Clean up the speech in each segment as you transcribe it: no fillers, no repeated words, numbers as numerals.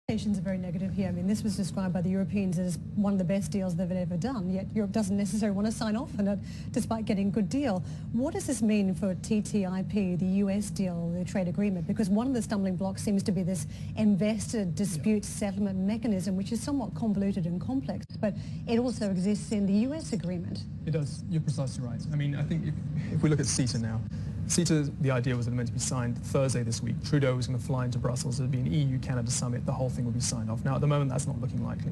Are very negative here. I mean, this was described by the Europeans as one of the best deals they've ever done, yet Europe doesn't necessarily want to sign off on it despite getting a good deal. What does this mean for TTIP, the US deal, the trade agreement? Because one of the stumbling blocks seems to be this investor dispute settlement mechanism, which is somewhat convoluted and complex, but it also exists in the US agreement. It does. You're precisely right. I mean, I think if we look at CETA now, CETA, the idea was that it meant to be signed Thursday this week. Trudeau was going to fly into Brussels. There'd be an EU-Canada summit. The whole thing would be signed off. Now, at the moment, that's not looking likely.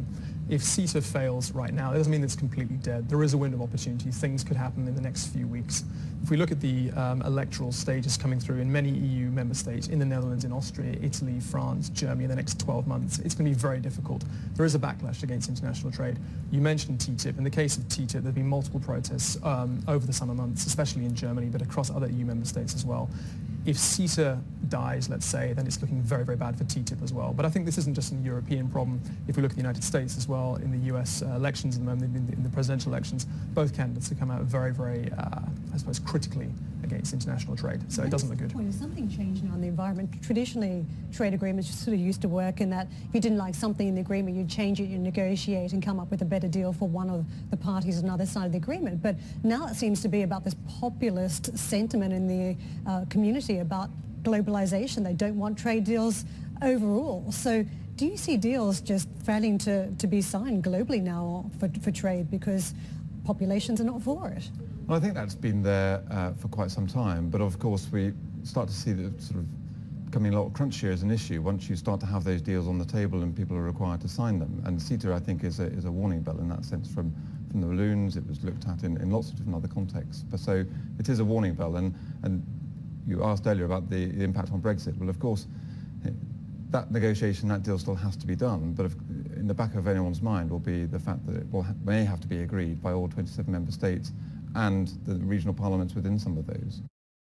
If CETA fails right now, it doesn't mean it's completely dead. There is a window of opportunity. Things could happen in the next few weeks. If we look at the electoral stages coming through in many EU member states, in the Netherlands, in Austria, Italy, France, Germany, in the next 12 months, it's going to be very difficult. There is a backlash against international trade. You mentioned TTIP. In the case of TTIP, there have been multiple protests over the summer months, especially in Germany, but across other EU member states as well. If CETA dies, let's say, then it's looking very, very bad for TTIP as well. But I think this isn't just a European problem. If we look at the United States as well, in the US elections at the moment, in the presidential elections, both candidates have come out very, very, I suppose, critically against international trade. So it doesn't look good. Has something changed now in the environment? Traditionally, trade agreements sort of used to work in that if you didn't like something in the agreement, you'd change it, you'd negotiate and come up with a better deal for one of the parties on the other side of the agreement. But now it seems to be about this populist sentiment in the community about globalization. They don't want trade deals overall. So do you see deals just failing to be signed globally now for trade because populations are not for it? Well, I think that's been there for quite some time, but of course we start to see that sort of becoming a lot crunchier as an issue once you start to have those deals on the table and people are required to sign them. And CETA, I think, is a warning bell in that sense from the balloons. It was looked at in lots of different other contexts. But so it is a warning bell. And you asked earlier about the impact on Brexit. Well, of course, that negotiation, that deal still has to be done, but in the back of anyone's mind will be the fact that it may have to be agreed by all 27 member states and the regional parliaments within some of those.